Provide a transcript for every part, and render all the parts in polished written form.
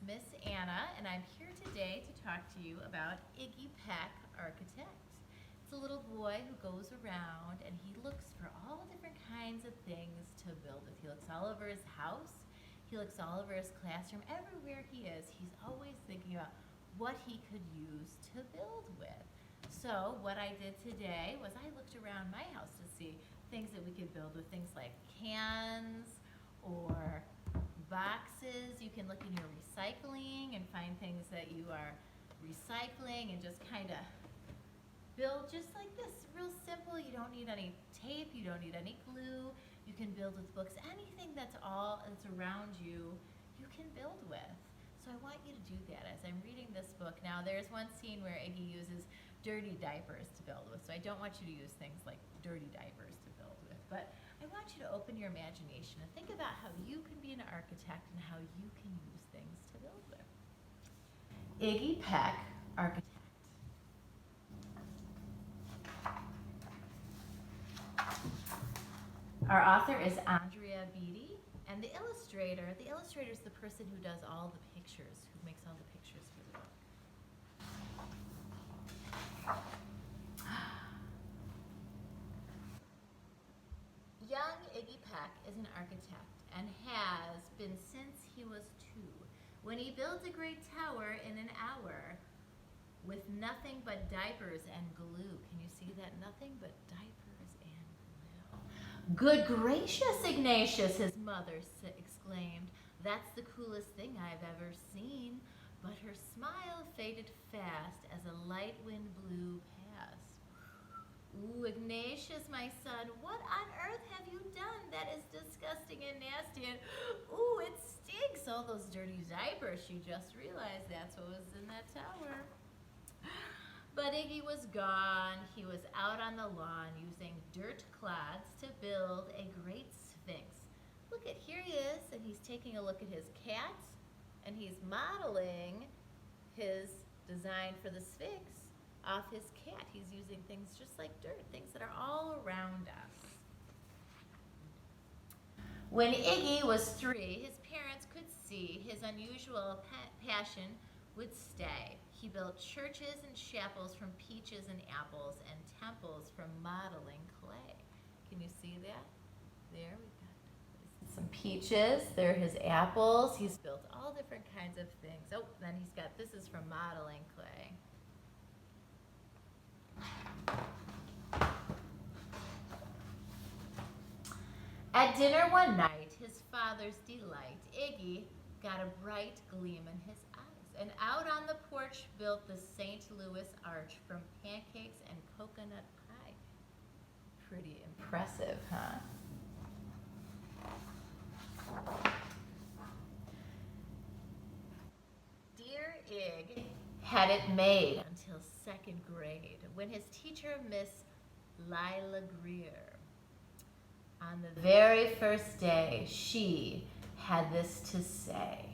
Miss Anna, and I'm here today to talk to you about Iggy Peck, architect. It's a little boy who goes around and he looks for all different kinds of things to build with. He looks all over his house, he looks all over his classroom, everywhere he is, he's always thinking about what he could use to build with. So what I did today was I looked around my house to see things that we could build with, things like cans or boxes. You can look in your recycling and find things that you are recycling and just kind of build just like this, real simple. You don't need any tape, you don't need any glue. You can build with books. Anything that's around you, you can build with. So I want you to do that as I'm reading this book. Now there's one scene where Iggy uses dirty diapers to build with, so I don't want you to use things like dirty diapers to build with, but I want you to open your imagination and think about how you can be an architect and how you can use things to build with. Iggy Peck, architect. Our author is Andrea Beaty, and the illustrator is the person who does all the pictures, who makes all the pictures for the book. Young Iggy Peck is an architect and has been since he was 2, when he built a great tower in an hour with nothing but diapers and glue. Can you see that? Nothing but diapers and glue. Good gracious, Ignatius, his mother exclaimed. That's the coolest thing I've ever seen. But her smile faded fast as a light wind blew past. Ooh, Ignatius, my son, what on earth have you done that is disgusting and nasty? And ooh, it stinks. All those dirty diapers. She just realized that's what was in that tower. But Iggy was gone. He was out on the lawn using dirt clods to build a great sphinx. Look at, here he is, and he's taking a look at his cat, and he's modeling his design for the sphinx off his cat. He's using things just like dirt, things that are all around us. When Iggy was 3, his parents could see his unusual passion would stay. He built churches and chapels from peaches and apples and temples from modeling clay. Can you see that? There we've got some peaches. There are his apples. He's built all different kinds of things. Oh, then he's got, this is from modeling clay. At dinner one night, his father's delight, Iggy got a bright gleam in his eyes, and out on the porch built the St. Louis Arch from pancakes and coconut pie. Pretty impressive, huh? Dear Ig had it made until 2nd grade when his teacher, Miss Lila Greer, on the very first day, she had this to say: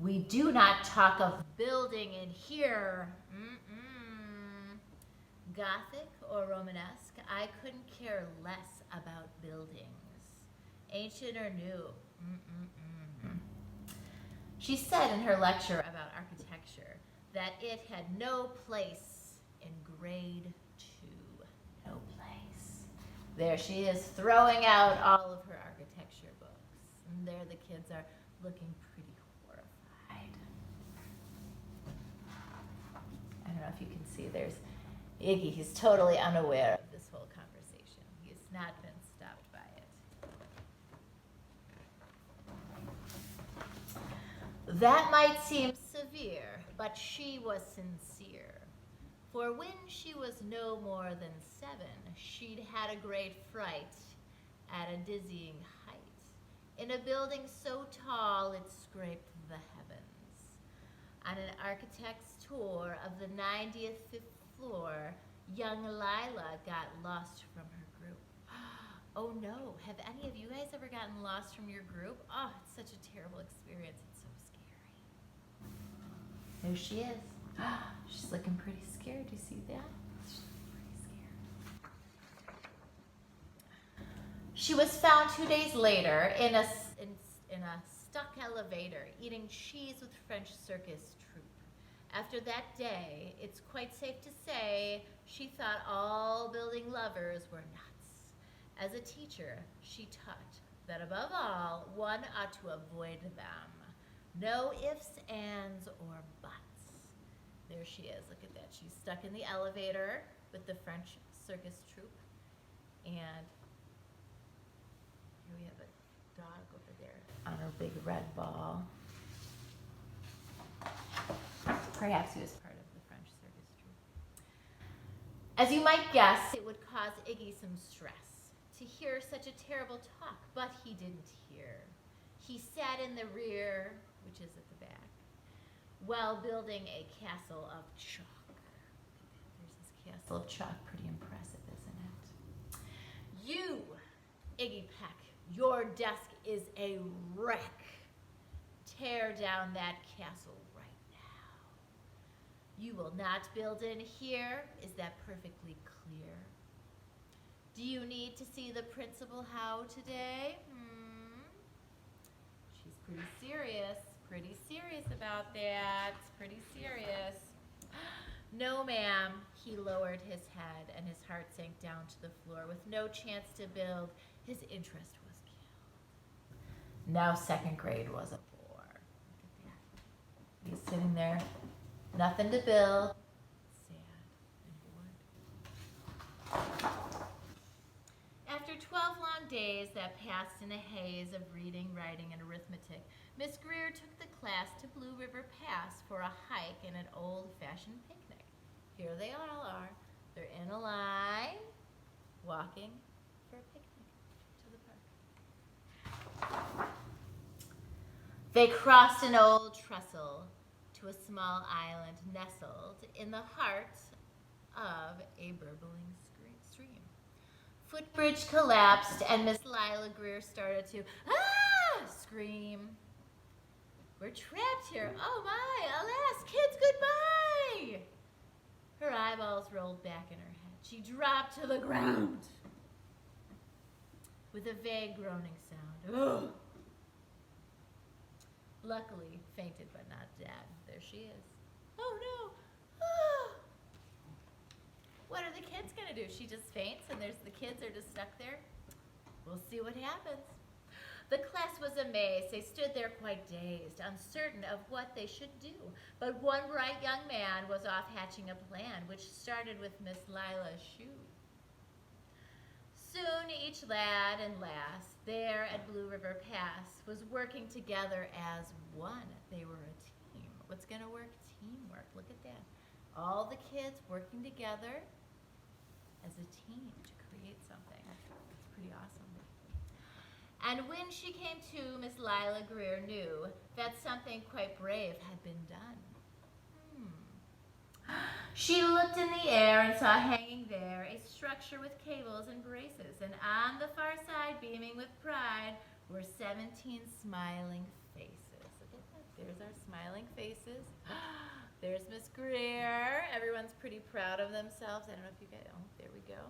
we do not talk of building in here. Gothic or Romanesque, I couldn't care less about buildings. Ancient or new. She said in her lecture about architecture that it had no place in grade 2. No place. There she is throwing out all of her architecture books. And there the kids are looking pretty horrified. I don't know if you can see, there's Iggy. He's totally unaware of this whole conversation. He has not been stopped by it. That might seem severe, but she was sincere. For when she was no more than 7, she'd had a great fright at a dizzying height, in a building so tall it scraped the heavens. On an architect's tour of the 95th floor, young Lila got lost from her group. Oh no, have any of you guys ever gotten lost from your group? Oh, it's such a terrible experience. It's so scary. There she is. She's looking pretty scared. Do you see that? She's pretty scared. She was found 2 days later in a stuck elevator, eating cheese with French circus troupe. After that day, it's quite safe to say she thought all building lovers were nuts. As a teacher, she taught that above all, one ought to avoid them. No ifs, ands, or buts. There she is. Look at that. She's stuck in the elevator with the French circus troupe. And here we have a dog over there on her big red ball. Perhaps he was part of the French circus troupe. As you might guess, it would cause Iggy some stress to hear such a terrible talk, but he didn't hear. He sat in the rear, which is at the back, while building a castle of chalk. There's this castle of chalk, pretty impressive, isn't it? You, Iggy Peck, your desk is a wreck. Tear down that castle right now. You will not build in here. Is that perfectly clear? Do you need to see the principal how today? She's pretty serious about that. Pretty serious. No, ma'am. He lowered his head and his heart sank down to the floor. With no chance to build, his interest was killed. Now second grade was a bore. Look at that. He's sitting there, nothing to build. Sad and bored. After 12 long days that passed in a haze of reading, writing, and arithmetic, Miss Greer took the class to Blue River Pass for a hike and an old-fashioned picnic. Here they all are. They're in a line, walking for a picnic to the park. They crossed an old trestle to a small island nestled in the heart of a burbling stream. Footbridge collapsed and Miss Lila Greer started to scream. We're trapped here. Oh my, alas, kids, goodbye. Her eyeballs rolled back in her head. She dropped to the ground with a vague groaning sound. Ugh. Luckily, fainted but not dead. There she is. Oh no. Ah. What are the kids gonna do? She just faints and the kids are just stuck there? We'll see what happens. The class was amazed. They stood there quite dazed, uncertain of what they should do. But one bright young man was off hatching a plan, which started with Miss Lila's shoe. Soon each lad and lass there at Blue River Pass was working together as one. They were a team. What's going to work? Teamwork. Look at that. All the kids working together as a team to create something. It's pretty awesome. And when she came to, Miss Lila Greer knew that something quite brave had been done. She looked in the air and saw hanging there a structure with cables and braces, and on the far side, beaming with pride, were 17 smiling faces. Look at that. There's our smiling faces. There's Miss Greer. Everyone's pretty proud of themselves. I don't know if you guys, oh, there we go.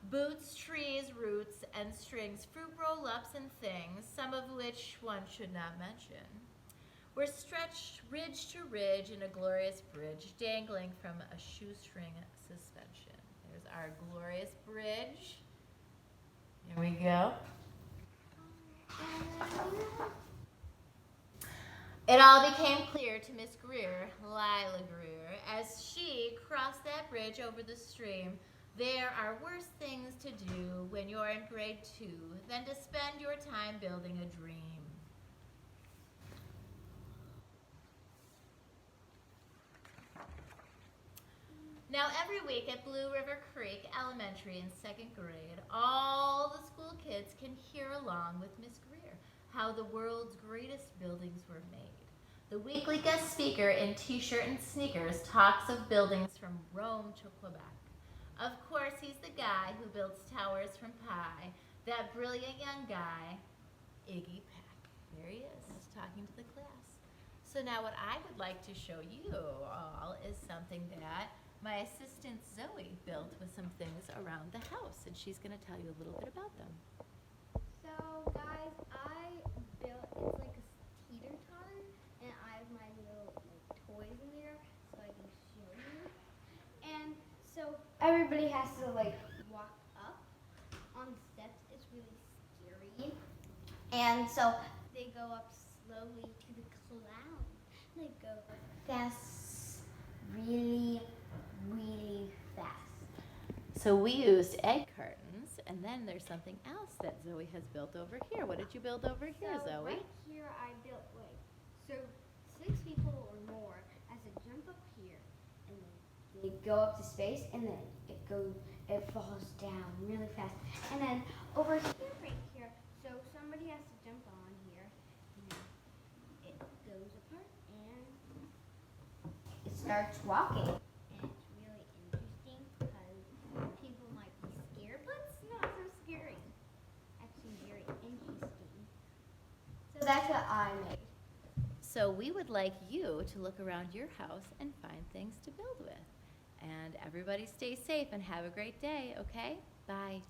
Boots, trees, roots, and strings, fruit roll-ups and things, some of which one should not mention, were stretched ridge to ridge in a glorious bridge, dangling from a shoestring suspension. There's our glorious bridge. Here we go. It all became clear to Miss Greer, Lila Greer, as she crossed that bridge over the stream. There are worse things to do when you're in grade 2 than to spend your time building a dream. Now every week at Blue River Creek Elementary in 2nd grade, all the school kids can hear along with Miss Greer how the world's greatest buildings were made. The weekly guest speaker in t-shirt and sneakers talks of buildings from Rome to Quebec. Of course, he's the guy who builds towers from pie, that brilliant young guy, Iggy Peck. There he is, talking to the class. So now what I would like to show you all is something that my assistant Zoe built with some things around the house, and she's going to tell you a little bit about them. So, guys, I built it's like a teeter-totter, and I have my little toys in there so I can show you. And so everybody has to walk up on the steps. It's really scary. And so they go up slowly to the clouds. They go fast, really, really fast. So we used egg cartons, and then there's something else that Zoe has built over here. What did you build over here, So Zoe? right here I built so 6 people or more has to jump up here, and then they go up to space, and then it falls down really fast. And then over here, right here, so somebody has to jump on here, and it goes apart, and it starts walking. And it's really interesting because people might be scared, but it's not so scary. Actually, very interesting. So that's what I made. So we would like you to look around your house and find things to build with. And everybody stay safe and have a great day, okay? Bye.